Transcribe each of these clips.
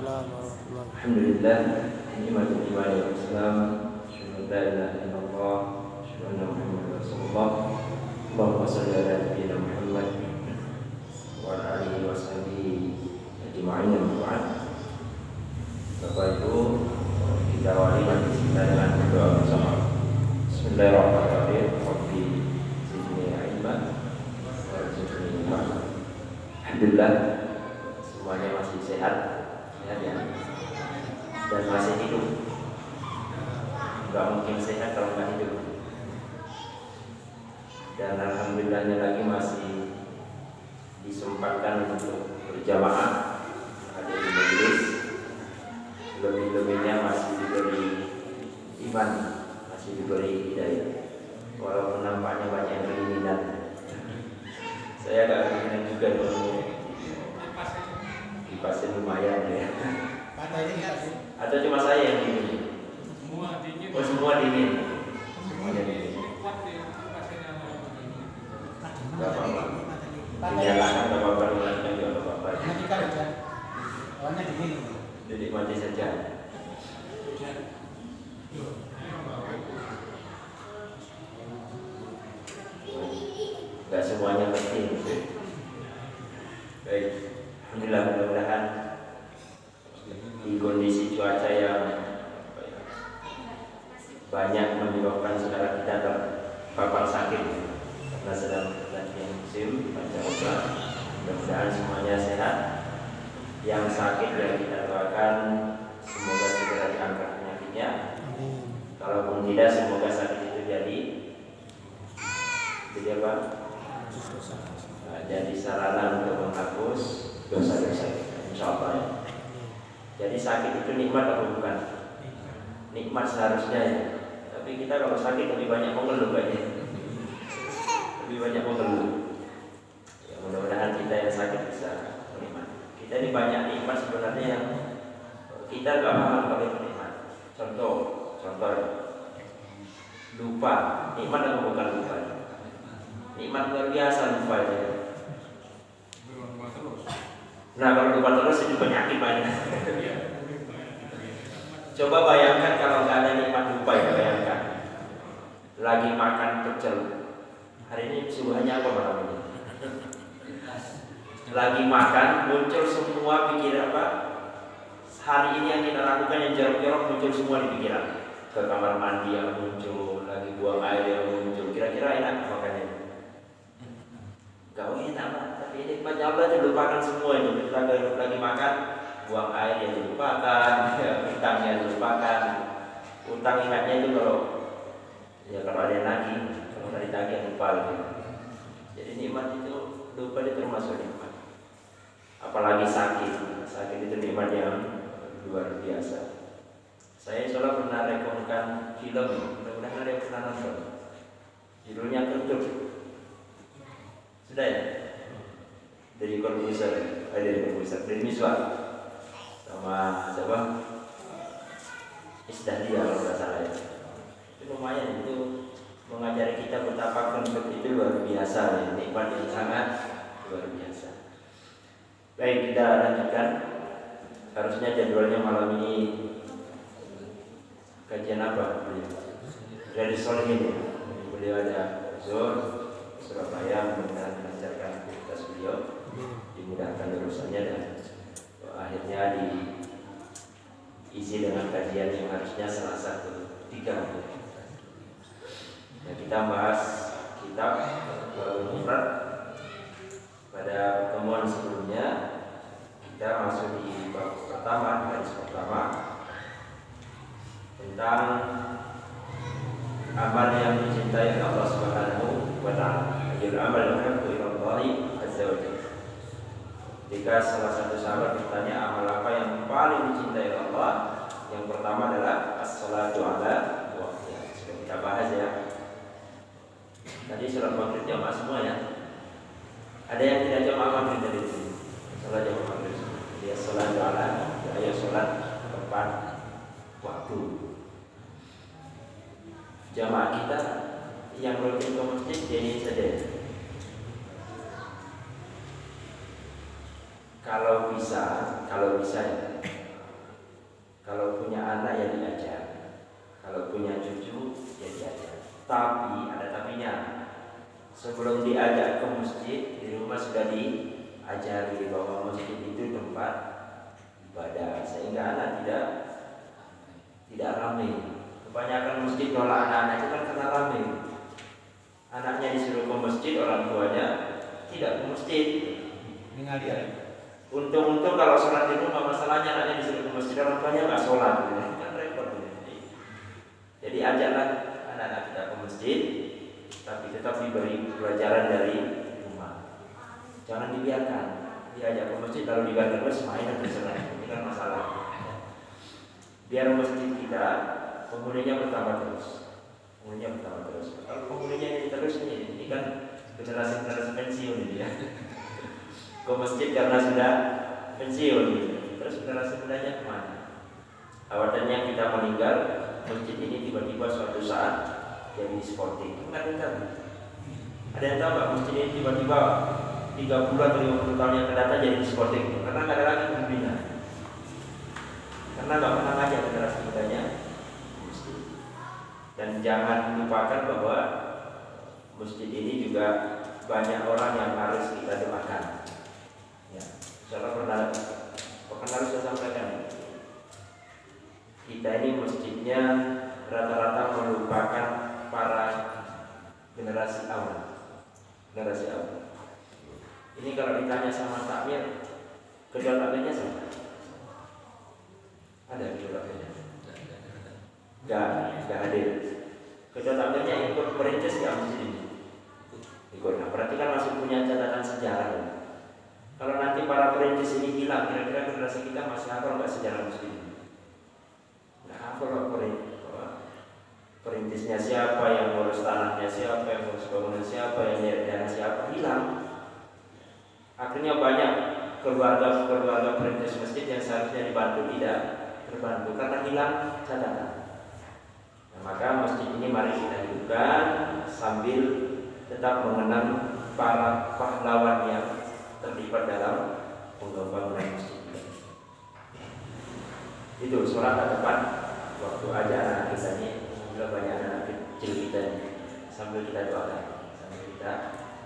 Waalaikumsalam warahmatullahi wabarakatuh. Alhamdulillah, nikmatul iman wal Islam. Syukur la ilaha illallah, syukur anna Muhammadar Rasulullah. Allahumma shalli ala nabiyyina Muhammad wa ala alihi wa sahbihi ajma'in. Ba'd. Bapak Ibu, kita awali majlis kita dengan berdoa bersama. Bismillahirrahmanirrahim. Rabbi zidni ilma warzuqni ilma. Alhamdulillah, semuanya masih sehat ya, dan masih hidup. Gak mungkin sehat kalau nggak hidup. Dan alhamdulillahnya lagi masih disempatkan untuk berjamaah ada di majelis. Lebih-lebihnya masih diberi iman, masih diberi hidayah. Walaupun nampaknya banyak yang keinginan. Saya agak keinginan juga dulu. Kipasin lumayan ya. Atau cuma saya yang dingin? Semua dingin. Oh, semua dingin. Semuanya dingin. Gak apa-apa. Dinyalakan gak apa-apa, dinyalakan juga gak apa-apa. Jadi mati saja. Gak semuanya penting. Baik, alhamdulillah, mudah-mudahan di kondisi cuaca yang banyak menyebabkan saudara kita terpapar sakit karena sedang latihan musim pancaroba. Mudah-mudahan semuanya sehat. Yang sakit ya kita doakan semoga segera diangkat penyakitnya. Kalaupun tidak, semoga sakit itu jadi apa? Jadi sarana untuk menghapus dosa-dosa kita, insyaallah ya. Jadi sakit itu nikmat atau bukan? Nikmat seharusnya ya. Tapi kita kalau sakit lebih banyak mengeluh kayaknya. Lebih banyak mengeluh. Ya, mudah-mudahan kita yang sakit bisa menikmati. Kita ini banyak nikmat sebenarnya yang kita gak paham kalau itu nikmat. Contoh ya. Lupa. Nikmat atau bukan lupa? Nikmat luar biasa lupa ya. Nah, kalau lupa terus itu penyakit banyak. Coba bayangkan kalau nggak ada nikmat lupa ya, bayangkan. Lagi makan pecel. Hari ini suhunya apa malam ini? Lagi makan, muncul semua pikiran apa? Hari ini yang kita lakukan yang jorok-jorok muncul semua di pikiran. Ke kamar mandi yang muncul, lagi buang air yang muncul. Kira-kira enak makannya? Gak enak lah. Tapi nikmatnya Allah itu lupakan semua itu. Kita lagi makan, buang air yang dilupakan, utang yang dilupakan. Utang ingatnya itu kalau ada yang nagih, kalau dari tagih yang lupa gitu. Jadi nikmat itu lupa itu termasuk nikmat. Apalagi sakit itu nikmat yang luar biasa. Saya insya pernah rekomendasikan film, mudah-mudahan ada yang pernah nonton. Judulnya Kentut. Sudah ya? Dari Miswar sama siapa? Isdahlia kalau nggak salah ya. Itu lumayan, itu mengajari kita betapa kentut itu luar biasa ya. Nikmat yang sangat luar biasa. Baik, kita lanjutkan. Harusnya jadwalnya malam ini kajian apa? Dari Solihin ya. Beliau ada Zul Surabaya, mudah-mudahan melancarkan aktivitas beliau, dimudahkan urusannya dan akhirnya diisi dengan kajian yang harusnya salah satu 3. Nah, kita bahas kitab Al-Mufrad. Pada pertemuan sebelumnya kita masuk di bab pertama, hadis pertama tentang amal yang dicintai Allah Subhanahu wa taala. Amal yang yuhibbu Allah azza wa jalla. Jika salah satu sahabat bertanya amal apa yang paling dicintai Allah, yang pertama adalah as-salatu ala waqtiha. Sudah kita bahas ya. Tadi sholat maghrib jamaah semua ya. Ada yang tidak jamaah maghrib dari sini. Sholat jamaah maghrib. Dia sholat ala, ya sholat tepat waktu. Jamaah kita yang rutin ke masjid jadi saja. Kalau bisa ya, punya cucu ya diajak. Tapi ada tapinya. Sebelum diajak ke masjid, di rumah sudah diajari bahwa masjid itu tempat ibadah, sehingga anak tidak ramai. Kebanyakan masjid nolak anak-anak itu kan karena ramai. Anaknya disuruh ke masjid, orang tuanya tidak ke masjid. Ya. Untung-untung kalau sholat di rumah, masalahnya anaknya disuruh ke masjid, orang tuanya nggak sholat, kan repot. Jadi ajaklah anak-anak kita ke masjid, tapi tetap diberi pelajaran dari rumah. Jangan dibiarkan diajak ke masjid lalu dibiarkan terus main dan terserah. Ini kan masalah. Biar masjid kita penghuninya bertambah terus. Kalau penghuninya ini terus ini kan generasi pensiun ini ya. Ke masjid karena sudah pensiun gitu. Terus generasi mudanya kemana? Khawatirnya kita meninggal, masjid ini tiba-tiba suatu saat jadi sporting. Nggak ada yang tahu. Ada yang tahu nggak masjid ini tiba-tiba 30 atau 50 tahun yang akan datang jadi sporting? Karena nggak ada lagi pembina. Karena nggak pernah ngajak generasi mudanya masjid. Dan jangan lupakan bahwa masjid ini juga banyak orang yang harus kita doakan. Ya, saya pernah harus saya sampaikan. Kita ini masjidnya rata-rata melupakan para generasi awal. Ini kalau ditanya sama takmir, kedua takmirnya sama? Ada kedua takmirnya? Gak hadir. Kedua takmirnya ikut merintis di masjid ini. Ikut. Nah, berarti kan masih punya catatan sejarah. Kalau nanti para perintis ini hilang, kira-kira generasi kita masih hafal nggak sejarah masjid ini? Nggak hafal perintisnya siapa, yang ngurus tanahnya siapa, yang ngurus bangunan siapa, yang nyari dana siapa, hilang. Akhirnya banyak keluarga perintis masjid yang seharusnya dibantu tidak terbantu karena hilang catatan. Nah, maka masjid ini mari kita hidupkan sambil tetap mengenang para pahlawan yang terlibat dalam pembangunan masjid. Itu sholat tepat waktu aja anak kita ini, alhamdulillah banyak anak kecil kita ini. Sambil kita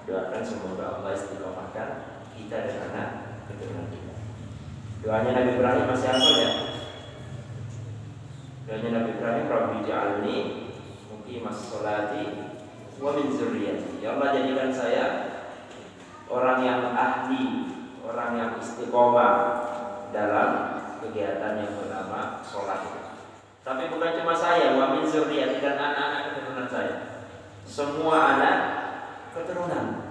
doakan semoga Allah istiqomahkan kita dan anak keturunan kita. Doanya Nabi Ibrahim masih hafal ya? Doanya Nabi Ibrahim, Rabbi ja'alni muqimas sholati wa min dzurriyyati. Ya Allah, jadikan saya orang yang ahli, orang yang istiqomah dalam kegiatan yang bernama sholat. Tapi bukan cuma saya, wa min dzurriyyati, dan anak-anak keturunan saya. Semua anak keturunan.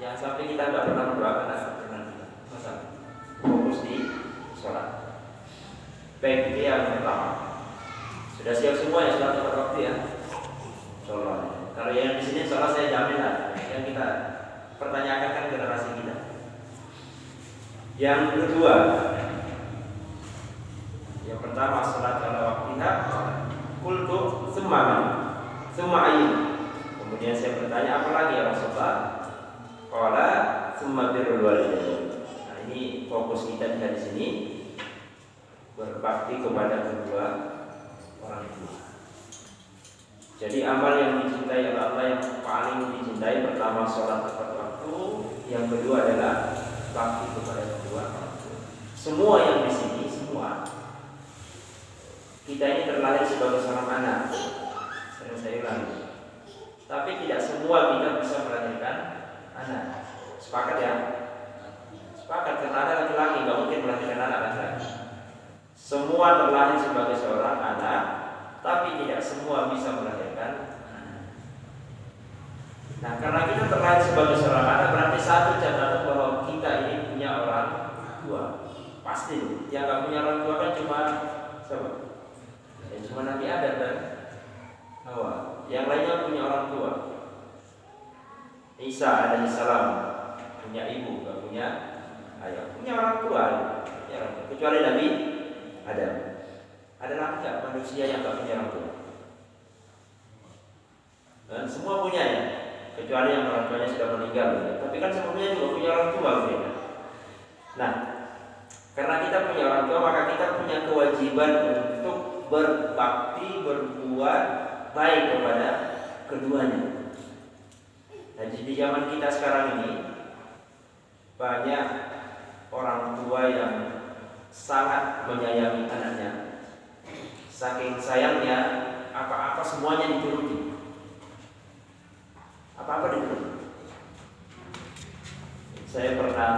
Yang sampai kita nggak pernah mendoakan anak keturunan kita. Masa fokus di sholat. Baik, itu yang pertama. Sudah siap semua ya sholat tepat waktu ya? Sholat. Kalau yang di sini sholat saya jamin lah. Yang kita pertanyakan kan generasi kita. Yang kedua, yang pertama sholat pada waktunya, kultu semua ayin. Kemudian saya bertanya apa lagi ya Rasulullah? Qala summa birrul walidain. Nah, ini fokus kita di sini, berbakti kepada kedua orang tua. Jadi amal yang dicintai oleh Allah yang paling dicintai pertama sholat tepat waktu, yang kedua adalah bakti kepada kedua orang tua. Semua yang di sini, semua kita ini terlahir sebagai seorang anak. Sering saya ulangi. Tapi tidak semua kita bisa melahirkan anak. Sepakat ya? Sepakat, karena ada laki-laki nggak mungkin melahirkan anak laki-laki. Semua terlahir sebagai seorang anak, tapi tidak semua bisa melahirkan anak. Nah, karena kita terlahir sebagai seorang anak, berarti satu catatan bahwa kita ini punya orang tua. Pasti. Yang nggak punya orang tua kan cuma siapa? Ya, cuma Nabi Adam dan Hawa. Yang lainnya punya orang tua. Isa alaihissalam punya ibu, nggak punya ayah. Punya orang tua. Kecuali Nabi Adam. Ada lagi nggak manusia yang nggak punya orang tua? Dan semua punya ya, kecuali yang orang tuanya sudah meninggal. Ya. Tapi kan semuanya juga punya orang tua, gitu. Nah, karena kita punya orang tua, maka kita punya kewajiban untuk berbakti, berbuat baik kepada keduanya. Dan di zaman kita sekarang ini banyak orang tua yang sangat menyayangi anaknya. Saking sayangnya, apa-apa semuanya dituruti. Apa-apa dituruti. Saya pernah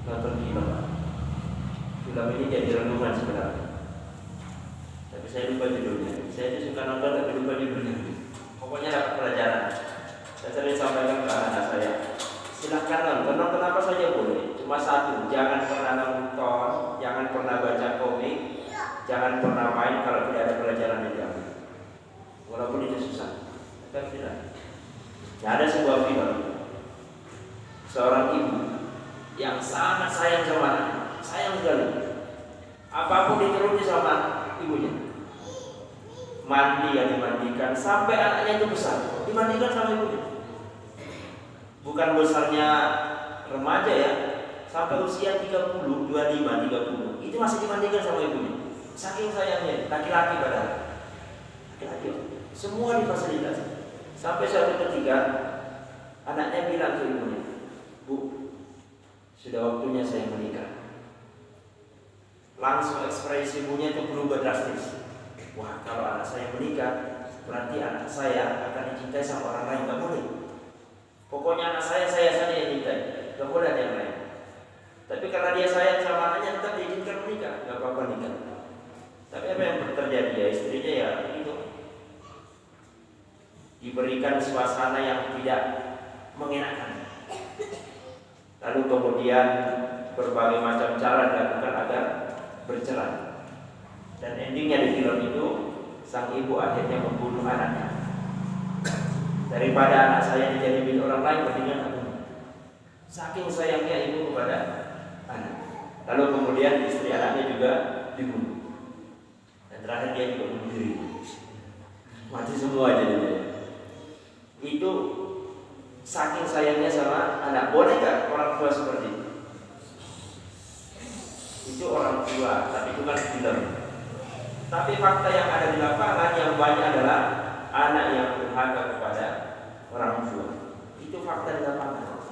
nonton film. Film ini jadi renungan sebenarnya. Tapi saya lupa judulnya. Saya itu suka nonton tapi lupa judulnya. Pokoknya dapat pelajaran. Saya sering sampaikan ke anak saya, silahkan nonton apa saja boleh. Cuma satu, jangan pernah nonton, jangan pernah baca komik, jangan pernah main kalau tidak ada pelajaran yang diambil. Walaupun itu susah. Tapi tidak. Nah, ada sebuah film. Seorang ibu yang sangat sayang sama anaknya, sayang sekali. Apapun dituruti sama ibunya. Mandi yang dimandikan sampai anaknya itu besar, dimandikan sama ibunya. Bukan besarnya remaja ya, sampai usia 30, 25, 30 itu masih dimandikan sama ibunya. Saking sayangnya, laki-laki padahal. Laki-laki, semua difasilitasi. Sampai suatu ketika anaknya bilang ke ibunya, "Bu, sudah waktunya saya menikah." Langsung ekspresi ibunya itu berubah drastis. Wah, kalau anak saya menikah, berarti anak saya akan dicintai sama orang lain. Gak boleh. Pokoknya anak saya saja yang cintai. Gak boleh ada yang lain. Tapi karena dia sayang sama anaknya, tetap diizinkan menikah. Gak apa-apa nikah. Tapi apa yang terjadi ya, istrinya ya itu diberikan suasana yang tidak mengenakan. Lalu kemudian berbagai macam cara dilakukan agar bercerai. Dan endingnya di film itu, sang ibu akhirnya membunuh anaknya. Daripada anak saya dijadi milik orang lain, mendingan aku. Saking sayangnya ibu kepada anak. Lalu kemudian istri anaknya juga dibunuh. Dan terakhir dia juga bunuh diri. Mati semua jadinya. Itu saking sayangnya sama anak. Boleh gak orang tua seperti itu? Itu orang tua, tapi bukan film. Tapi fakta yang ada di lapangan yang banyak adalah anak yang durhaka kepada orang tua. Itu fakta di lapangan.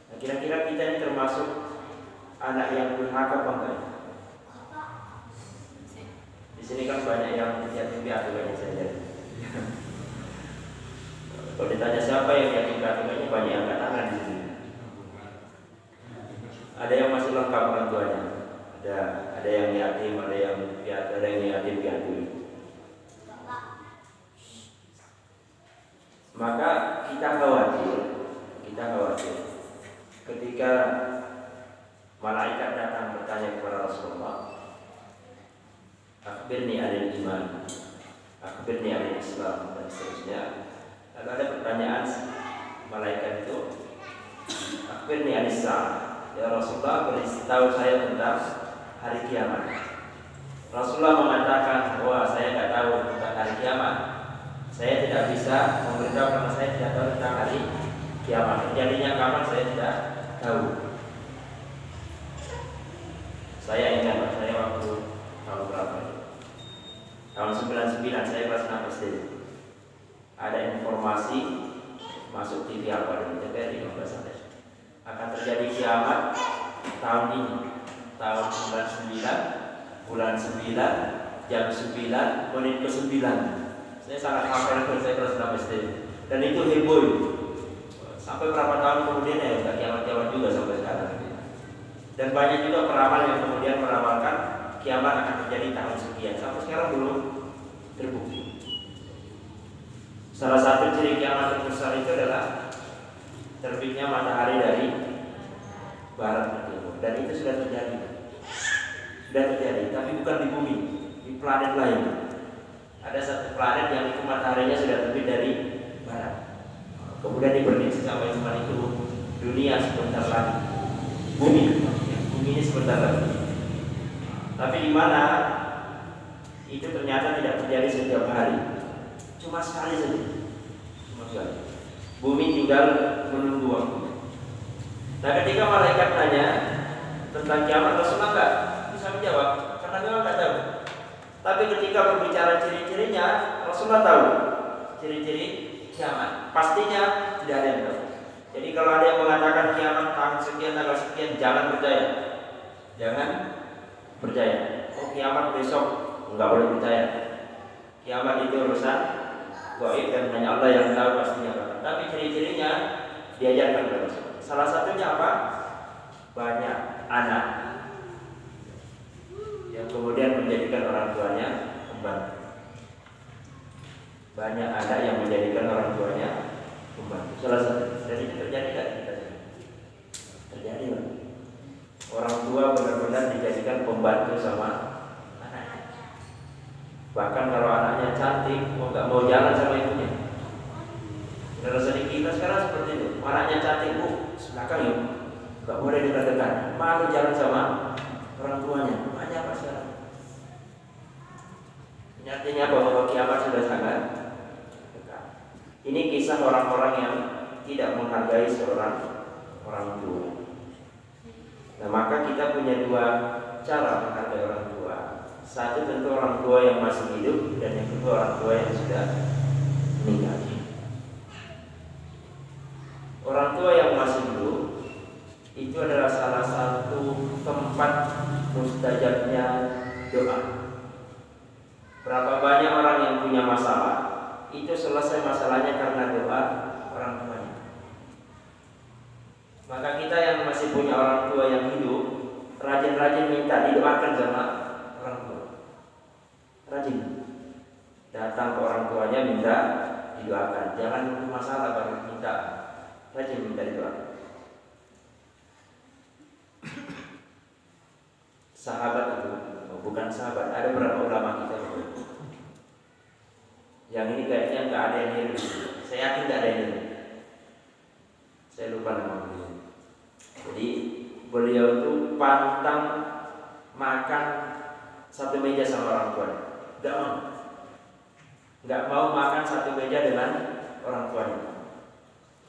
Nah, kira-kira kita ini termasuk anak yang durhaka apa enggak? Di sini kan banyak yang yatim piatu banyak saja. Kalau ditanya siapa yang yatim piatu, banyak yang angkat tangan di sini. Ada yang masih lengkap orang tuanya. Ada yang yatim, ada yang piatu, ada yang yatim piatu. Maka kita khawatir ketika malaikat datang bertanya kepada Rasulullah, akhbirni anil iman, akhbirni anil Islam, dan seterusnya. Lalu ada pertanyaan malaikat itu, akhbirni anil sa'ah, ya Rasulullah, beritahu saya tentang hari kiamat. Rasulullah mengatakan, wah, saya tidak tahu tentang hari kiamat. Saya tidak bisa memberitahu karena saya tidak tahu tentang hari kiamat. Terjadinya kapan saya tidak tahu. Saya ingat, saya waktu tahun berapa? Tahun 99, saya kelas 6 SD. Ada informasi masuk TV apa dari TVRI kalau nggak salah. Akan terjadi kiamat tahun ini, tahun 99, bulan 9, jam 9, menit ke 9. Saya sangat hafal kalau saya kelas 6 SD. Dan itu heboh. Sampai berapa tahun kemudian ya nggak kiamat-kiamat juga sampai sekarang. Dan banyak juga peramal yang kemudian meramalkan kiamat akan terjadi tahun sekian. Sampai sekarang belum terbukti. Salah satu ciri kiamat terbesar itu adalah terbitnya matahari dari barat ke timur. Dan itu sudah terjadi. Sudah terjadi, tapi bukan di bumi, di planet lain. Ada satu planet yang itu mataharinya sudah terbit dari barat. Kemudian diprediksi sama ilmuwan itu dunia sebentar lagi, bumi ini sebentar lagi. Tapi di mana itu ternyata tidak terjadi setiap hari, cuma sekali saja, cuma sekali. Bumi tinggal menunggu waktu. Nah, ketika malaikat tanya tentang kiamat, Rasulullah enggak bisa menjawab karena memang enggak tahu. Tapi ketika berbicara ciri-cirinya, Rasulullah tahu ciri-ciri kiamat. Pastinya tidak ada yang tahu. Jadi kalau ada yang mengatakan kiamat tanggal sekian, tanggal sekian, jangan percaya. Jangan percaya. Oh, kiamat besok, enggak boleh percaya. Kiamat itu urusan gaib dan hanya Allah yang tahu pastinya apa. Tapi ciri-cirinya diajarkan oleh Rasul. Salah satunya apa? Banyak anak yang kemudian menjadikan orang tuanya pembantu. Banyak anak yang menjadikan orang tuanya pembantu. Salah satu. Dan itu terjadi kan? Terjadi kan? Orang tua benar-benar dijadikan pembantu sama anaknya. Bahkan kalau anaknya cantik, nggak mau jalan sama ibunya. Generasi kita sekarang seperti itu. Anaknya cantik, belakang yuk, nggak boleh dekat-dekat. Malu jalan sama orang tuanya. Banyak apa sekarang? Ini artinya bahwa kiamat sudah sangat dekat. Ini kisah orang-orang yang tidak menghargai seorang orang tua. Nah, maka kita punya dua cara menghargai orang tua. Satu tentu orang tua yang masih hidup, dan yang kedua orang tua yang sudah meninggal. Orang tua yang masih hidup itu adalah salah satu tempat mustajabnya doa. Berapa banyak orang yang punya masalah, itu selesai masalahnya karena doa orang tuanya. Maka kita yang masih punya orang tua yang hidup, rajin-rajin minta didoakan sama orang tua. Rajin datang ke orang tuanya minta didoakan. Jangan nunggu masalah baru minta. Rajin minta didoakan. Sahabat itu, bukan sahabat, ada beberapa ulama kita yang ini kayaknya nggak ada yang hidup. Saya yakin nggak ada yang hidup. Saya lupa nama beliau. Jadi beliau itu pantang makan satu meja sama orang tuanya. Nggak mau makan satu meja dengan orang tuanya.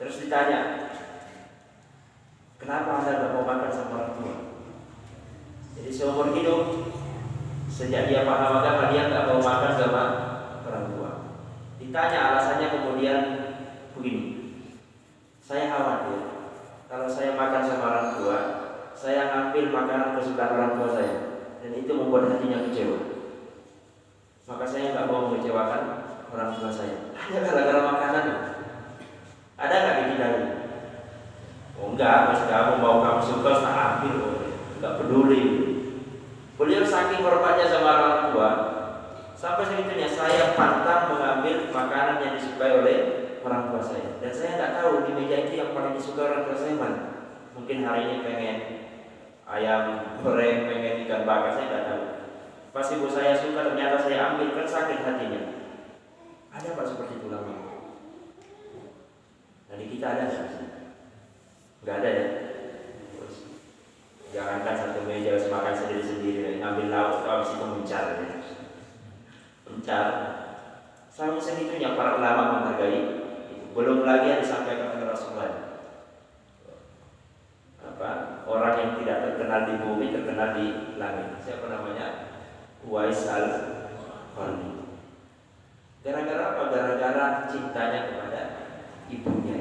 Terus ditanya, kenapa Anda nggak mau makan sama orang tua? Jadi seumur hidup, sejak dia paham agama, dia nggak mau makan sama orang tua. Ditanya alasannya kemudian begini, saya khawatir kalau saya makan sama orang tua, saya ngambil makanan kesukaan orang tua saya, dan itu membuat hatinya kecewa. Maka saya nggak mau mengecewakan orang tua saya. Hanya gara-gara makanan. Ada nggak di kita ini? Oh enggak, mas kamu mau kamu suka tak ambil, nggak peduli. Beliau saking hormatnya sama orang tua, sampai segitunya saya pantang mengambil makanan yang disukai oleh orang tua saya. Dan saya nggak tahu di meja itu yang paling disukai orang tua saya mana. Mungkin hari ini pengen ayam goreng, pengen ikan bakar, saya nggak tahu. Pas ibu saya suka, ternyata saya ambil, kan sakit hatinya. Ada pak seperti itu lama? Nah di kita ada nggak? Nggak ada ya. Terus, jangankan satu meja harus makan sendiri-sendiri, ngambil lauk kalau situ mencar. Ya. Mencar. Sampai segitunya para ulama menghargai itu. Belum lagi yang disampaikan oleh Rasulullah. Orang yang tidak terkenal di bumi terkenal di langit. Siapa namanya? Uwais al-Qarni. Gara-gara apa? Gara-gara cintanya kepada ibunya.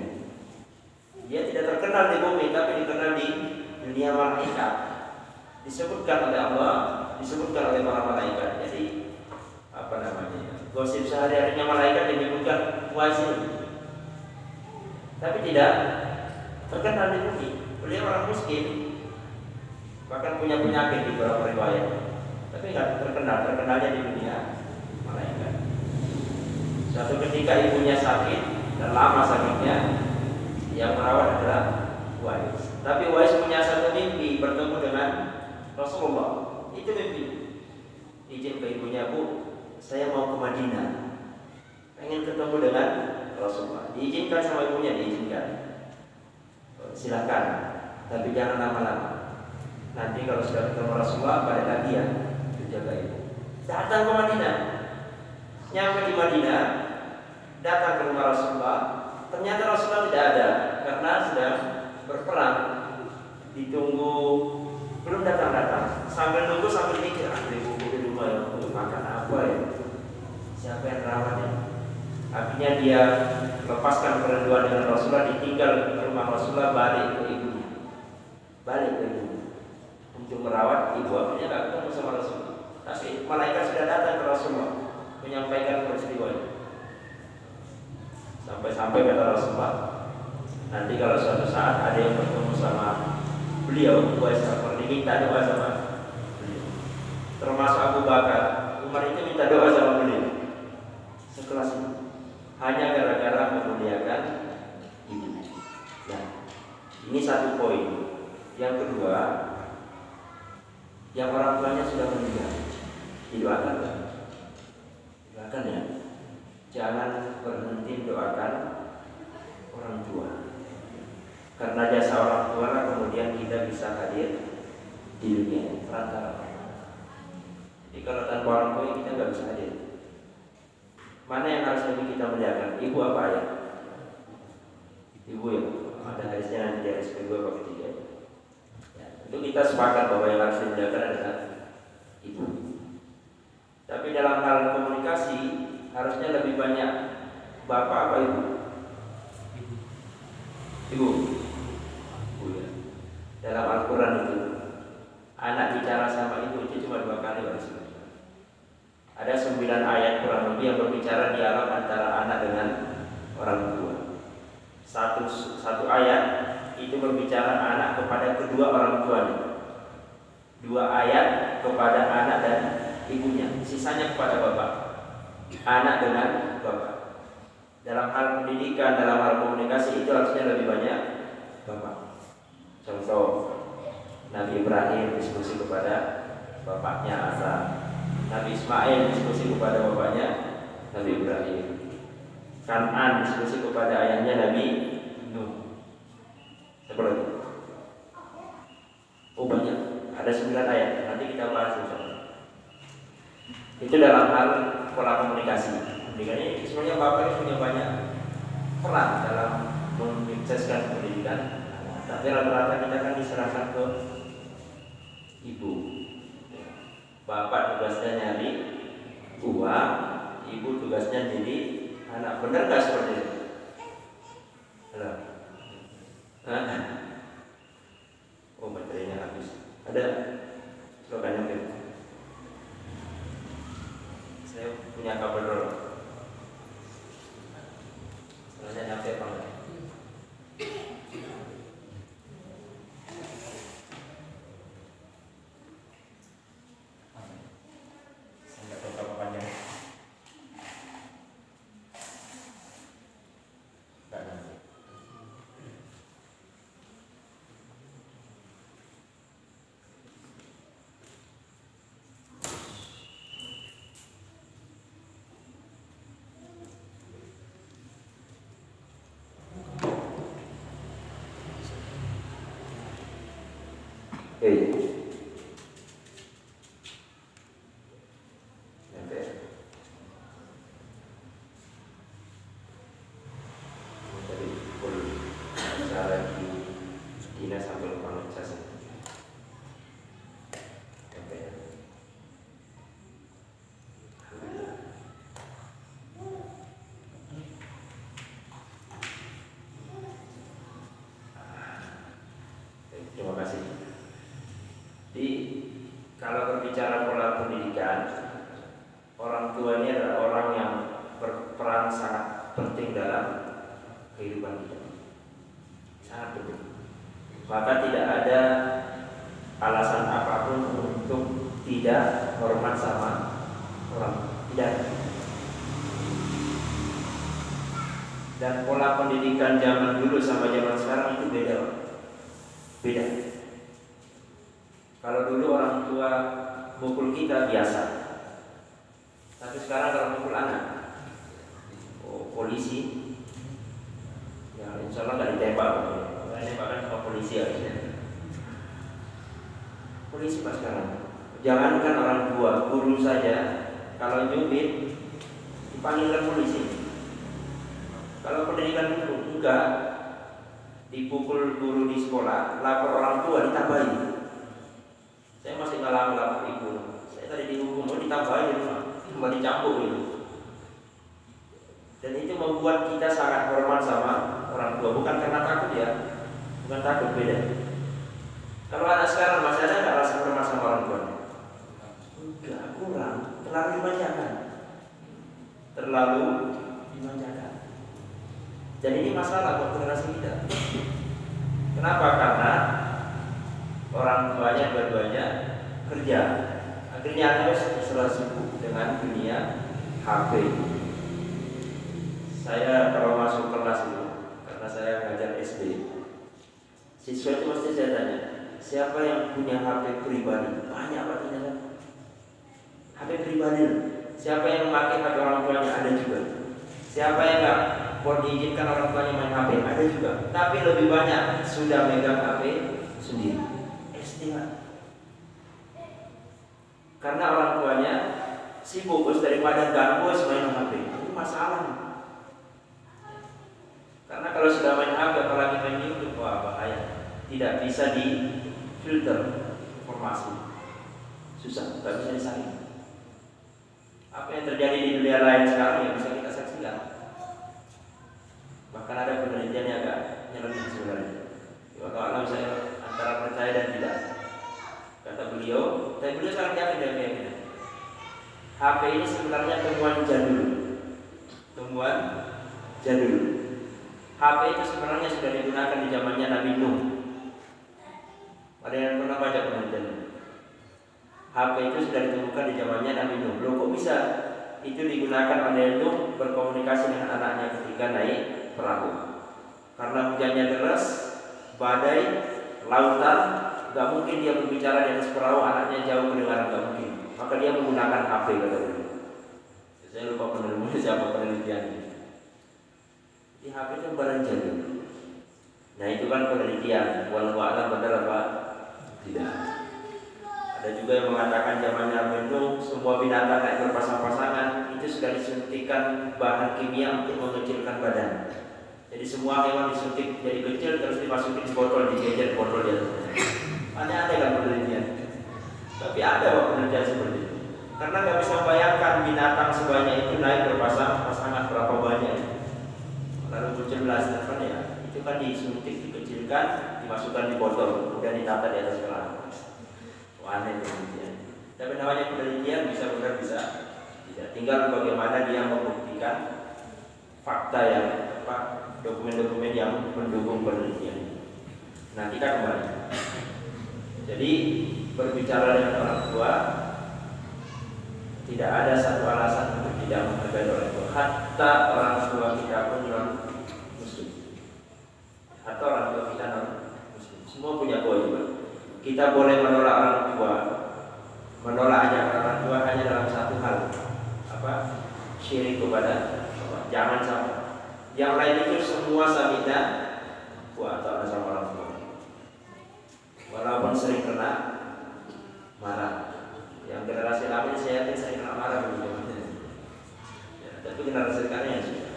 Dia tidak terkenal di bumi, tapi dikenal di dunia malaikat. Disebutkan oleh Allah, disebutkan oleh para malaikat. Jadi apa namanya? Gosip sehari-harinya malaikat yang disebutkan Uwais. Tapi tidak terkenal di bumi. Beliau orang miskin, bahkan punya penyakit di beberapa riwayat, tapi nggak terkenal. Terkenalnya di dunia malaikat. Suatu ketika ibunya sakit dan lama sakitnya, yang merawat adalah Uwais. Tapi Uwais punya satu mimpi, bertemu dengan Rasulullah. Itu mimpi. Izin ke ibunya, Bu, saya mau ke Madinah, pengen ketemu dengan Rasulullah. Diizinkan sama ibunya, diizinkan. Silakan, tapi jangan lama-lama. Nanti kalau sudah ketemu Rasulullah, balik lagi ya, jaga ibu. Datang ke Madinah, nyampe di Madinah, datang ke rumah Rasulullah. Ternyata Rasulullah tidak ada karena sedang berperang. Ditunggu, belum datang-datang. Sambil nunggu sambil mikir, ibu di rumah ya, untuk makan apa? dia lepaskan kerinduan dengan Rasulullah, ditinggal ke rumah Rasulullah, balik ke ibunya, untuk merawat ibu. Akhirnya nggak ketemu sama Rasulullah. Tapi malaikat sudah datang ke Rasulullah menyampaikan peristiwanya. Sampai kata Rasulullah, nanti kalau suatu saat ada yang bertemu sama beliau, diminta doa sama beliau. Termasuk Abu Bakar, Umar itu minta doa sama beliau. Sekelas itu, hanya gara-gara memuliakan ibu. Nah, ini satu poin. Yang kedua, yang orang tuanya sudah meninggal, didoakan ya. Jangan berhenti doakan orang tua, karena jasa orang tua lah kemudian kita bisa hadir di dunia perantara. Jadi kalau tanpa orang tua kita nggak bisa hadir. Mana yang harus lebih kita muliakan, ibu apa ayah? Ibu ya. Ada hadisnya nanti di hadis kedua atau ketiga. Ya, itu kita sepakat bahwa yang harus dimuliakan adalah ibu. Tapi dalam hal komunikasi harusnya lebih banyak bapak apa ibu? Ibu ya. Dalam Al-Quran itu anak bicara sama ibu itu cuma 2 kali Rasulullah. Ada 9 ayat kurang lebih yang berbicara dialog antara anak dengan orang tua. Satu ayat itu berbicara anak kepada kedua orang tuanya. 2 ayat kepada anak dan ibunya, sisanya kepada bapak. Anak dengan bapak. Dalam hal pendidikan, dalam hal komunikasi itu harusnya lebih banyak bapak. Contoh, Nabi Ibrahim diskusi kepada bapaknya Azar, Nabi Ismail diskusi kepada bapaknya Nabi Ibrahim, Kan'an diskusi kepada ayahnya Nabi Nuh. Siapa lagi? Oh banyak, ada 9 ayat. Nanti kita bahas insyaAllah. Itu dalam hal pola komunikasi. Ini sebenarnya bapak ini punya banyak peran dalam mensukseskan pendidikan. Tapi rata-rata kita kan diserahkan ke ibu. Bapak tugasnya nyari uang, ibu tugasnya jadi anak. Benar nggak seperti itu? Halo? Oh baterainya habis. Ada slogannya mungkin? Saya punya kabel roll. Soalnya nyampe apa enggak? Terima kasih. Jadi kalau berbicara pola pendidikan, orang tua ini adalah orang yang berperan sangat penting dalam kehidupan kita. Sangat penting. Maka tidak ada alasan apapun untuk tidak hormat sama orang. Tidak. Dan pola pendidikan zaman dulu sama zaman sekarang itu beda. Beda. Kalau dulu orang tua mukul kita biasa, tapi sekarang kalau mukul anak, polisi, ya insya Allah nggak ditembak, ditembakkan sama polisi harusnya. Polisi pas sekarang, jangankan orang tua, guru saja kalau nyubit dipanggilkan polisi. Kalau pendidikan dulu enggak. Dipukul guru di sekolah, lapor orang tua ditambahin. Saya masih ngalamin lapor ibu. Saya tadi dihukum, ditambahin di rumah, cuma dicambuk gitu. Dan itu membuat kita sangat hormat sama orang tua, bukan karena takut ya, bukan takut, beda. Kalau anak sekarang masih ada nggak rasa hormat sama orang tua? Enggak, kurang, terlalu dimanjakan, terlalu dimanjakan. Dan ini masalah buat generasi kita. Kenapa? Karena orang tuanya dua-duanya kerja, akhirnya harus selalu sibuk dengan dunia HP. Saya kalau masuk kelas itu, karena saya ngajar SD, siswa itu mesti saya tanya, siapa yang punya HP pribadi? Banyak Pak ternyata. HP pribadi. Siapa yang memakai HP orang tuanya? Ada juga. Siapa yang nggak mau diizinkan orang tuanya main HP? Ada juga. Tapi lebih banyak sudah megang HP sendiri. SD kan? Karena orang tuanya sibuk daripada ganggu main HP. Itu masalah. Karena kalau sudah main HP apalagi main YouTube, wah bahaya. Tidak bisa difilter informasi. Susah, tidak bisa disaring. Apa yang terjadi di dunia lain sekarang yang bisa kita saksikan. Bahkan ada penelitian yang agak nyeleneh sebenarnya. Kalau saya antara percaya dan tidak. Kata beliau, tapi beliau sangat yakin dan keyakinan. HP ini sebenarnya temuan jadul. Temuan jadul. HP itu sebenarnya sudah digunakan di zamannya Nabi Nuh. Ada yang pernah baca penelitian? HP itu sudah ditemukan di zamannya Nabi Nuh. Loh kok bisa itu digunakan oleh Nuh berkomunikasi dengan anaknya ketika naik perahu? Karena hujannya deras, badai, lautan, gak mungkin dia berbicara di atas perahu, anaknya jauh kedengaran, gak mungkin. Maka dia menggunakan HP kata beliau. Saya lupa penelitian siapa penelitiannya. Di HP itu barang jadul. Nah itu kan penelitian. Walau a'lam benar apa? Tidak. Ada juga yang mengatakan zamannya Nabi Nuh semua binatang naik berpasang-pasangan itu sudah disuntikan bahan kimia untuk mengecilkan badan. Jadi semua hewan disuntik jadi kecil terus dimasukin di botol, dijejer botol di atasnya. Ada kan penelitian. Tapi ada kok penelitian seperti itu. Karena nggak bisa bayangkan binatang sebanyak itu naik berpasang-pasangan berapa banyak. Lalu muncul belasan ya. Itu kan disuntik, dikecilkan, dimasukkan di botol, kemudian ditata di atas kerang. Aneh penelitian. Tapi namanya penelitian bisa benar bisa tidak. Tinggal bagaimana dia membuktikan fakta yang dokumen-dokumen yang mendukung penelitian. Nah kita kembali. Jadi berbicara dengan orang tua tidak ada satu alasan untuk tidak menghargai orang tua. Hatta orang tua kita pun non muslim. Hatta orang tua kita non muslim. Semua punya kewajiban. Kita boleh menolak orang tua, menolak ajakan orang tua hanya dalam satu hal, apa? Syirik kepada Allah. Jangan sampai. Yang lain itu semua sabida atau sama orang tua. Walaupun sering kena marah. Yang generasi lama ini saya yakin sering kena marah begitu. Ya, tapi generasi sekarang ya sudah.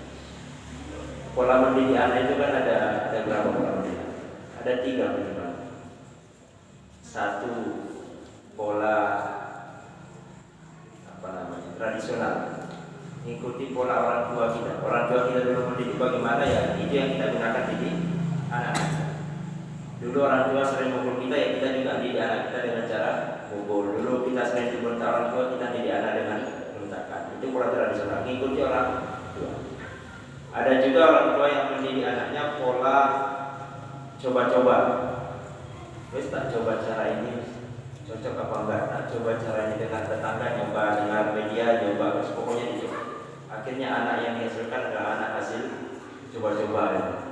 Pola mendidik anak itu kan ada berapa pola mendidik? Ada 3 minimal. Satu, pola tradisional, mengikuti pola orang tua kita. Orang tua kita dulu mendidik bagaimana ya, itu yang kita gunakan didik anak-anak. Dulu orang tua sering mukul kita, ya kita juga didik anak kita dengan cara mukul. Dulu kita sering dibentak orang tua, kita didik anak dengan bentakkan. Itu pola tradisional, mengikuti orang tua. Ada juga orang tua yang mendidik anaknya pola coba-coba. Wes tak coba cara ini cocok apa enggak, tak coba cara ini dengan tetangga, nyoba dengan media, nyoba, pokoknya dicoba. Akhirnya anak yang dihasilkan adalah anak hasil coba-coba ya.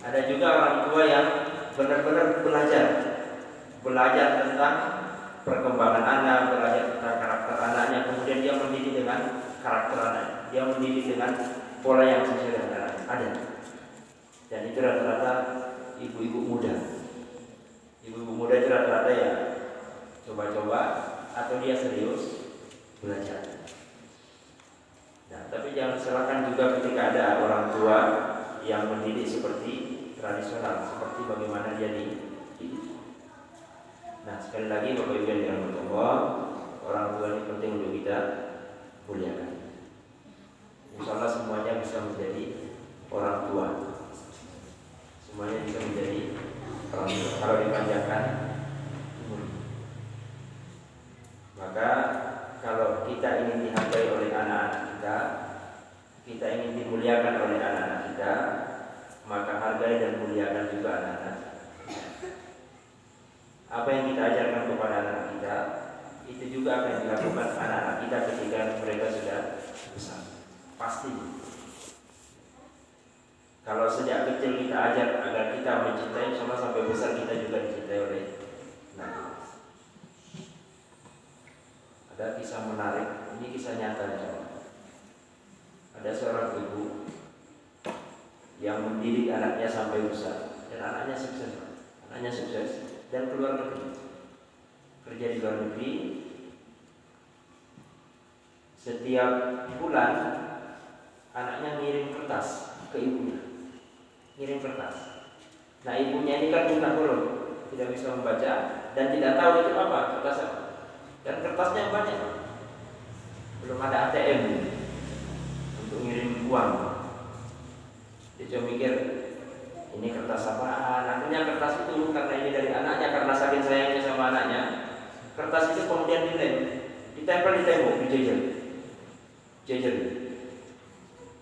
Ada juga orang tua yang benar-benar belajar tentang perkembangan anak, belajar tentang karakter anaknya, kemudian dia mendidik dengan karakter anak, dia mendidik dengan pola yang sesuai dengan anak. Ada. Dan itu rata-rata ibu-ibu muda. Ibu-ibu muda itu rata-rata ya coba-coba atau dia serius belajar. Nah, tapi jangan salahkan juga ketika ada orang tua yang mendidik seperti tradisional, seperti bagaimana dia dididik. Nah, sekali lagi Bapak Ibu yang dirahmati Allah, orang tua ini penting untuk kita muliakan. Insyaallah semuanya bisa menjadi orang tua. Semuanya bisa menjadi orang tua kalau dipanjangkan umur. Maka kalau kita ingin dihargai oleh anak-anak kita, kita ingin dimuliakan oleh anak-anak kita, maka hargai dan muliakan juga anak-anak. Apa yang kita ajarkan kepada anak kita, itu juga akan dilakukan anak-anak kita ketika mereka sudah besar. Pasti. Kalau sejak kecil kita ajar agar kita mencintai, sama sampai besar kita juga dicintai oleh anak. Ada kisah menarik, ini kisah nyata. Ada seorang ibu yang mendidik anaknya sampai besar, dan anaknya sukses. Anaknya sukses dan keluar negeri, kerja di luar negeri. Setiap bulan anaknya ngirim kertas ke ibunya, ngirim kertas. Nah ibunya ini kan buta huruf, tidak bisa membaca dan tidak tahu itu apa kertas apa. Dan kertasnya banyak, belum ada ATM untuk ngirim uang. Dia cuma mikir ini kertas apaan. Akhirnya kertas itu karena ini dari anaknya, karena saking sayangnya sama anaknya, kertas itu kemudian ditempel di tembok, dijejer.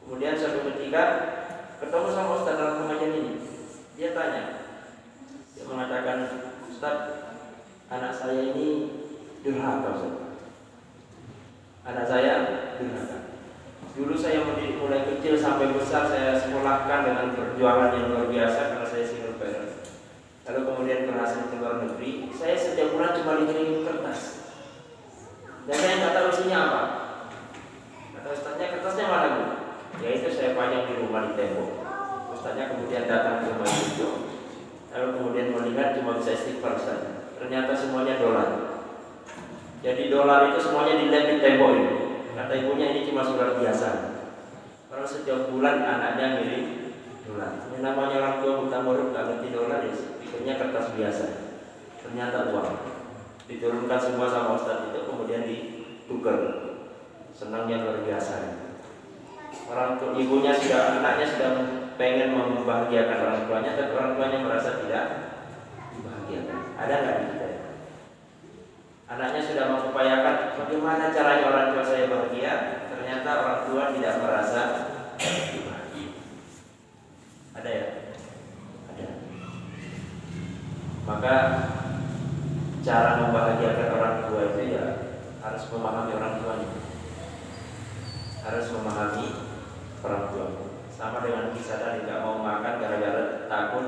Kemudian suatu ketika ketemu sama Ustaz dalam pengajian ini, dia tanya, dia mengatakan, Ustaz, anak saya ini durhaka, Ustaz. Anak saya durhaka. Dulu saya mendidik mulai kecil sampai besar, saya sekolahkan dengan perjuangan yang luar biasa karena saya single parent. Lalu kemudian berhasil ke luar negeri, saya setiap bulan cuma dikirim kertas. Dan saya nggak tahu isinya apa. Kata Ustaznya, kertasnya mana Bu? Ya itu saya panjang di rumah di tembok. Ustaznya kemudian datang ke rumah itu, lalu kemudian melihat cuma bisa istighfar saja. Ternyata semuanya dolar. Jadi dolar itu semuanya dilem di tembok ini. Kata ibunya ini cuma surat biasa. Kalau setiap bulan anaknya ngirim dolar. Ini namanya orang tua buta huruf nggak ngerti dolar, ya pikirnya kertas biasa. Ternyata uang. Diturunkan semua sama Ustaz itu, kemudian ditukar. Senangnya luar biasa. Orang tua ibunya sudah, anaknya sudah pengen membahagiakan orang tuanya, tapi orang tuanya merasa tidak dibahagiakan. Ada nggak di kita? Anaknya sudah mengupayakan bagaimana caranya orang tua saya bahagia, ternyata orang tua tidak merasa bahagia. Ada ya? Ada. Maka cara membahagiakan orang tua itu ya harus memahami orang tuanya. Harus memahami orang tua. Sama dengan kisah tadi, tidak mau makan gara-gara takut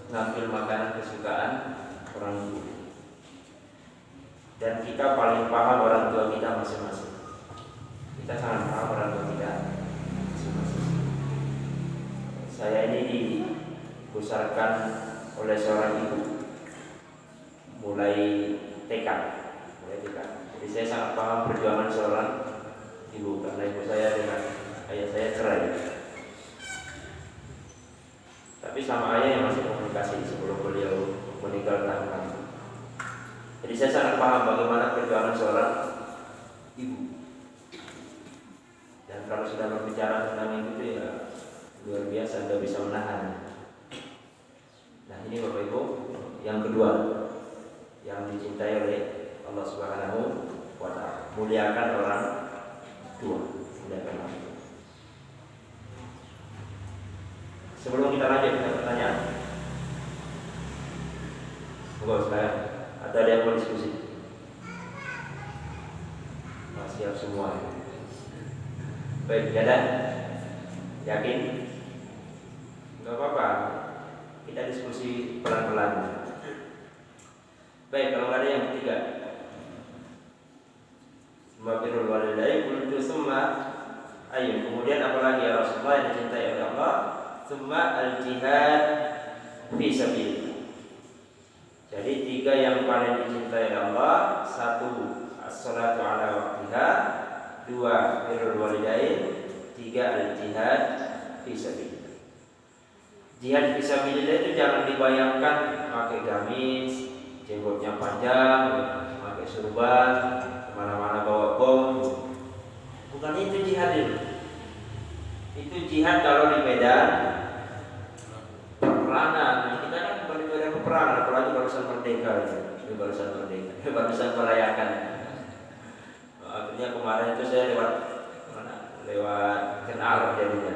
ngambil makanan kesukaan orang tua. Dan kita paling paham orang tua kita masing-masing. Kita sangat paham orang tua kita masing-masing. Saya ini dibesarkan oleh seorang ibu mulai TK. Jadi saya sangat paham perjuangan seorang ibu, karena ibu saya dengan ayah saya cerai. Tapi sama ayah yang masih komunikasi sebelum beliau meninggal tahun lalu. Jadi saya sangat paham bagaimana perjuangan seorang ibu. Dan kalau sudah berbicara tentang itu ya luar biasa, tidak bisa menahan. Nah ini Bapak Ibu, yang kedua yang dicintai oleh Allah Subhanahu wa Ta'ala, muliakan orang tua. Muliakan orang tua. Sebelum kita lanjut ke pertanyaan, Bapak saya atau ada yang mau diskusi? Siap semua. Baik, ada? Yakin? Enggak apa-apa. Kita diskusi pelan-pelan. Baik, kalau ada yang ketiga. Mabirul walidain qultu summa ayyun. Kemudian apa lagi ya Rasulullah yang dicintai oleh Allah? Summa al-jihad fi sabilillah. Jadi tiga yang paling dicintai oleh Allah: satu, as-salatu ala waqtiha; dua, birrul walidain; tiga, al-jihad fi sabilillah. Jihad fi sabilillah itu jangan dibayangkan pakai gamis, jenggotnya panjang, pakai surban, kemana-mana bawa bom. Bukan itu jihad itu. Itu jihad kalau di medan peperangan. Kita kan bukan di medan peperangan, apalagi barisan merdeka ini barisan merdeka, barisan merayakan. Akhirnya kemarin itu saya lewat mana? Lewat Kenal jadinya.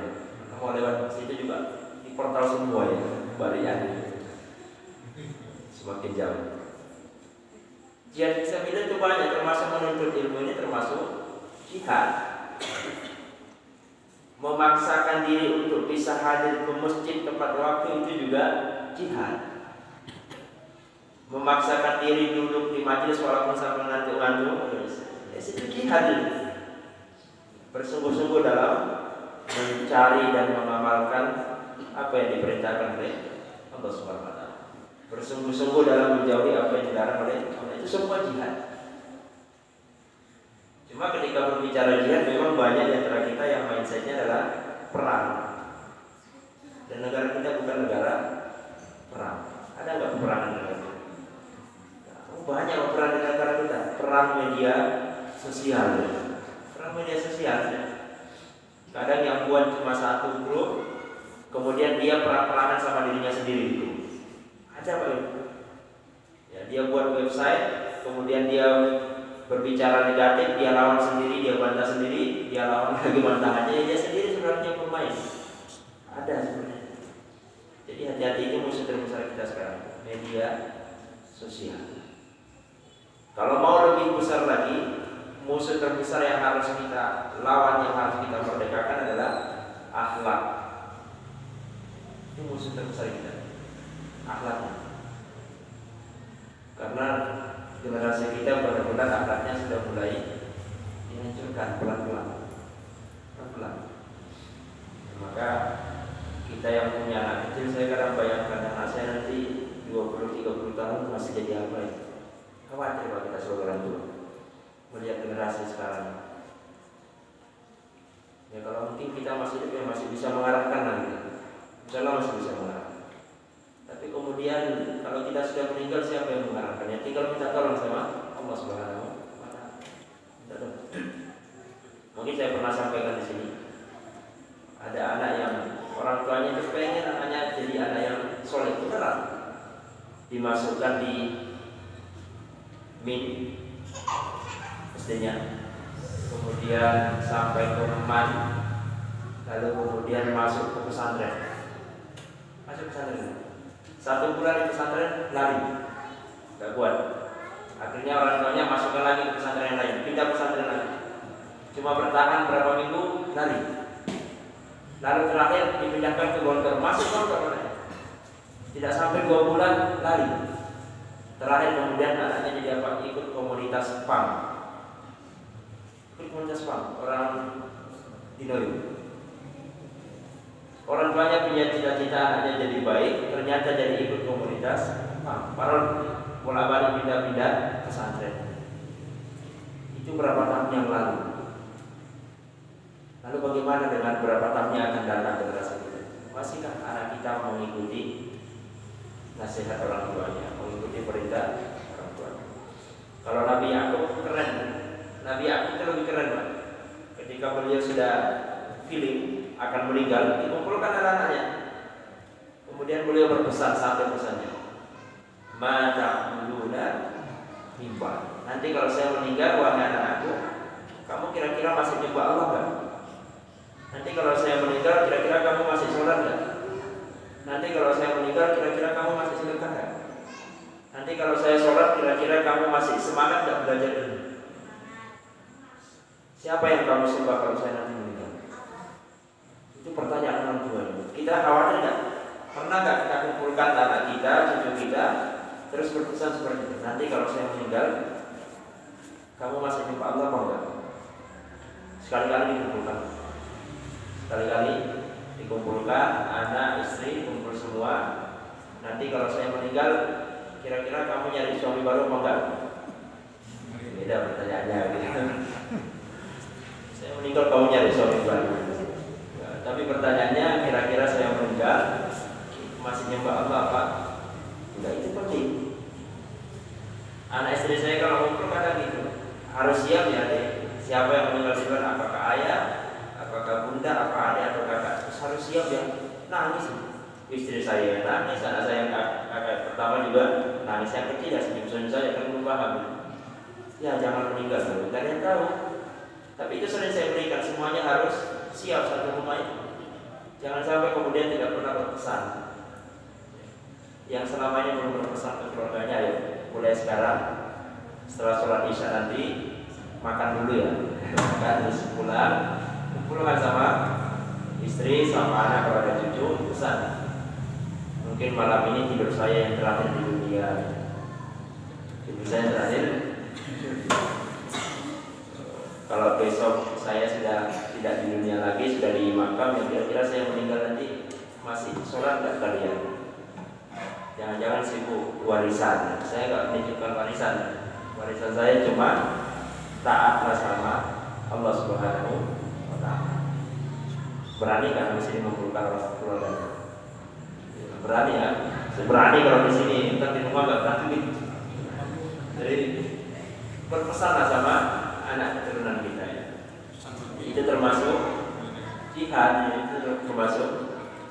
Mau lewat situ juga di portal semua ya, barian. Semakin jauh. Jihad fisabilillah itu banyak, termasuk menuntut ilmu ini termasuk jihad. Memaksakan diri untuk bisa hadir ke masjid tepat waktu itu juga jihad. Memaksakan diri duduk di majelis walaupun sambil ngantuk-ngantuk, itu jihad. Bersungguh-sungguh dalam mencari dan mengamalkan apa yang diperintahkan oleh Allah Subhanahu wa taala. Bersungguh-sungguh dalam menjauhi apa yang dilarang oleh Allah. Itu semua jihad. Cuma ketika berbicara jihad, memang banyak di antara kita yang mindsetnya adalah perang. Dan negara kita bukan negara perang. Ada nggak peperangan negara kita? Banyak peperangan di negara kita. Perang media sosial. Perang media sosial. Kadang yang buat cuma satu grup, kemudian dia perang-perangan sama dirinya sendiri itu. Ada apa itu? Ya, dia buat website, kemudian dia berbicara negatif, dia lawan sendiri, dia bantah sendiri, dia lawan lagi bantahannya, dia sendiri sebenarnya pemain. Ada sebenarnya. Jadi hati-hati, itu musuh terbesar kita sekarang, media sosial. Kalau mau lebih besar lagi, musuh terbesar yang harus kita lawan, yang harus kita merdekakan adalah akhlak. Itu musuh terbesar kita, akhlaknya. Karena generasi kita benar-benar akhlaknya sudah mulai dihancurkan pelan-pelan. Maka kita yang punya anak kecil, saya kadang bayangkan anak saya nanti 20-30 tahun masih jadi apa ya? Khawatir kalau kita sebagai orang tua melihat generasi sekarang. Ya kalau mungkin kita masih hidup, ya masih bisa mengarahkan lagi. Insyaallah masih bisa mengarahkan. Tapi kemudian kalau kita sudah meninggal, siapa yang mengarahkannya? Tinggal minta tolong sama Allah Subhanahu wa taala. Mungkin saya pernah sampaikan di sini. Ada anak yang orang tuanya itu pengen anaknya jadi anak yang soleh, beneran. Dimasukkan di min SD-nya, kemudian sampai ke Man, lalu kemudian masuk ke pesantren. Satu bulan di pesantren lari, nggak kuat. Akhirnya orang tuanya masukkan lagi ke pesantren yang lain, pindah pesantren lagi. Cuma bertahan berapa minggu, lari. Lalu terakhir dipindahkan ke Gontor, masuk Gontor. Tidak sampai 2 bulan, lari. Terakhir kemudian anaknya jadi apa? Ikut komunitas PAM. Ikut komunitas PAM, orang Dinoyo. Orang tuanya punya cita-cita anaknya jadi baik, ternyata jadi ikut komunitas PAM. Padahal bolak-balik pindah-pindah pesantren. Itu berapa tahun yang lalu. Lalu bagaimana dengan berapa tahun yang akan datang generasi kita? Masihkah anak kita mengikuti nasihat orang tuanya, mengikuti perintah orang tuanya? Kalau Nabi Yakub keren, Nabi Yakub itu lebih keren, Pak. Ketika beliau sudah feeling akan meninggal, dikumpulkan anak-anaknya. Kemudian beliau berpesan sampai pesannya, "Mata muluna mimba." Nanti kalau saya meninggal, wahai anak-anakku, kamu kira-kira masih nyembah Allah enggak? Nanti kalau saya meninggal, kira-kira kamu masih sholat enggak? Nanti kalau saya meninggal, kira-kira kamu masih sedekah enggak? Nanti kalau saya sholat, kira-kira kamu masih semangat enggak belajar ini? Siapa yang kamu sembah kalau saya nanti meninggal? Itu pertanyaan orang tua. Kita khawatir enggak? Pernah enggak kita kumpulkan anak kita, cucu kita, terus berpesan seperti itu? Nanti kalau saya meninggal, kamu masih nyembah Allah apa enggak? Sekali-kali dikumpulkan. Sekali-kali dikumpulkan, anak, istri, kumpul semua. Nanti kalau saya meninggal, kira-kira kamu nyari suami baru apa enggak? Beda pertanyaannya gitu. Saya meninggal, kamu nyari suami baru. Ya, tapi pertanyaannya, kira-kira saya meninggal masih nyembah Allah apa? Tidak, itu penting. Anak istri saya kalau ngumpul kadang gitu, harus siap ya deh. Siapa yang meninggal duluan? Apakah ayah, apakah bunda, apa adik, atau Istri saya nangis, anak saya yang kakak pertama juga nangis, yang kecil ya senyum-senyum saja kan belum paham. Ya jangan meninggal dulu, kalian tahu. Tapi itu sering saya berikan, semuanya harus siap satu rumah itu. Jangan sampai kemudian tidak pernah berpesan. Yang selama ini belum berpesan ke keluarganya, ya mulai sekarang setelah sholat isya nanti makan dulu ya. Makan terus pulang sama istri sama anak, kalau ada cucu pesan. Mungkin malam ini tidur saya yang terakhir di dunia. Tidur saya yang terakhir. Kalau besok saya sudah tidak di dunia lagi, sudah di makam, yang kira-kira saya meninggal nanti masih sholat nggak kalian? Jangan-jangan sibuk warisan. Saya nggak menunjukkan warisan. Warisan saya cuma taatlah sama Allah Subhanahu wa Ta'ala. Berani kan di sini mengumpulkan orang keluarga? Berani ya? Berani kalau di sini, entar di rumah nggak berani. Jadi berpesanlah sama anak keturunan kita ya. Itu termasuk jihad, itu termasuk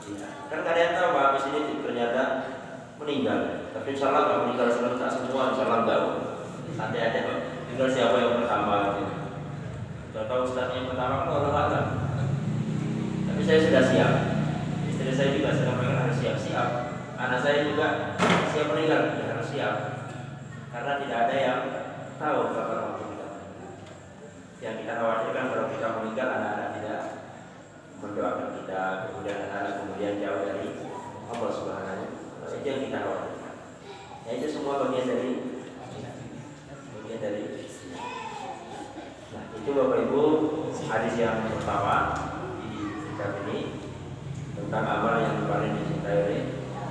jihad. Kan kalian tahu bahwa habis ini ternyata meninggal. Tapi insya Allah kalau meninggal serentak semua, insya Allah enggak. Santai aja kok. Tinggal siapa yang pertama. Tahu Ustaz yang pertama kan Allah Ta'ala. Tapi saya sudah siap. Istri saya juga sedang harus siap-siap. Anak saya juga siap meninggal, ya harus siap. Karena tidak ada yang tahu kapan waktu kita. Yang kita khawatirkan kalau kita meninggal, anak-anak tidak mendoakan kita, kemudian anak-anak kemudian jauh dari Allah Subhanahu wa Ta'ala. Itu yang kita khawatirkan. Ya itu semua bagian dari. Nah itu Bapak Ibu hadis yang pertama di kitab ini tentang amal yang paling dicintai oleh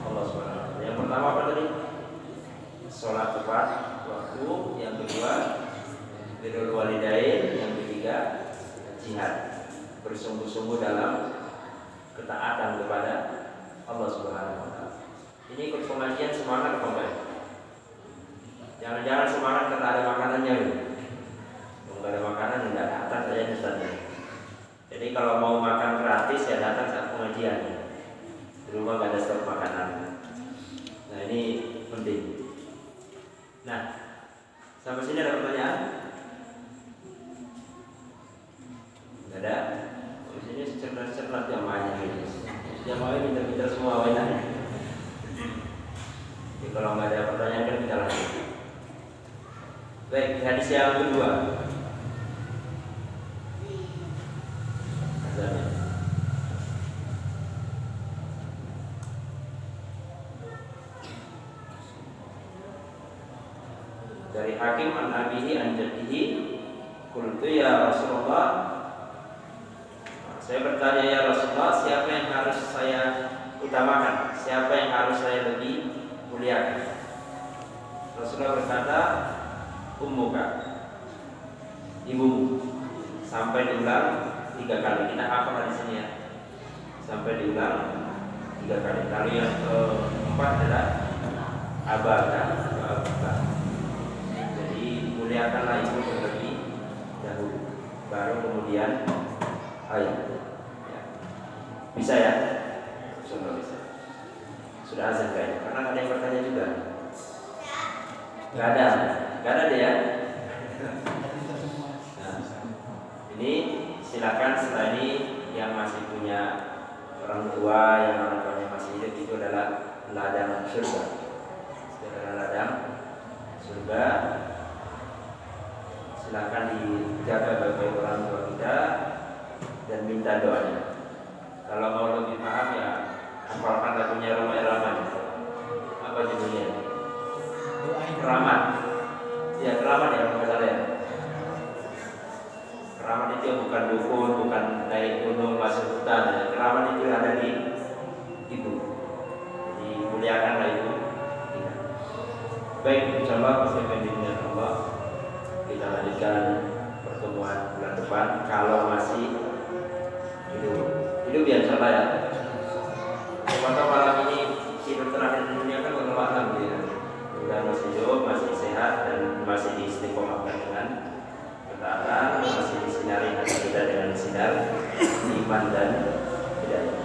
Allah SWT. Yang pertama apa tadi? Sholat tepat waktu. Yang kedua birrul walidain. Yang ketiga jihad, bersungguh-sungguh dalam ketaatan kepada Allah SWT. Ini ikut pengajian semangat apa enggak? Jangan-jangan semangat karena ada makanannya. Kalau ada makanan tidak datang saja misalnya. Jadi kalau mau makan gratis ya datang saat pengajian. Di rumah nggak ada stok makanan. Nah ini penting. Nah sampai sini ada pertanyaan? Tidak ada. Di sini cerdas-cerdas jamaahnya. Jamaahnya pintar-pintar semua wajahnya. Jadi kalau nggak ada pertanyaan kan kita lanjut. Baik, hadis yang kedua. Dari Hakim an abihi an jaddihi, qultu ya Rasulullah, saya bertanya ya Rasulullah, siapa yang harus saya utamakan? Siapa yang harus saya lebih muliakan? Rasulullah berkata, ummuka, ibumu. Sampai diulang 3 kali. Kita hafal di sini ya. Sampai diulang 3 kali. Kali yang keempat adalah abaka. Jadi muliakanlah ibu terlebih dahulu, baru kemudian ayah. Ya. Bisa ya? Sudah bisa. Sudah azan kayaknya. Karena ada yang bertanya juga. Gak ada deh ya. Nah, ini silakan setelah ini yang masih punya orang tua, yang orang tuanya masih hidup, itu adalah ladang surga. Itu adalah ladang surga. Silakan dijaga baik-baik orang tua kita dan minta doanya. Kalau mau lebih paham ya hafalkan lagunya Roma Irama. Apa judulnya? Keramat. Ya keramat ya kalau salah ya. Keramat itu bukan dukun, bukan naik gunung masuk hutan ya. Keramat itu ada di ibu. Dimuliakanlah ibu. Baik, insyaallah bersama dengan Allah kita lanjutkan pertemuan bulan depan kalau masih hidup ya insyaallah ya. Semoga malam ini hidup terakhir di dunia kan berlebihan ya. Dan masih hidup, masih sehat dan masih diistiqomahkan dengan ketaatan, masih disinari hati kita dengan sinar iman dan hidayah.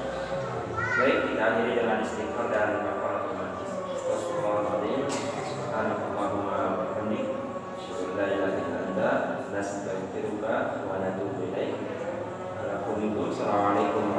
Baik, kita akhiri dengan istighfar dan kafaratul majlis. Astagfirullahaladzim. Subhanallahumma wa bihamdik. Asyhadu an la ilaha illa anta, nastaghfiruka wa natubu ilaik. Assalamualaikum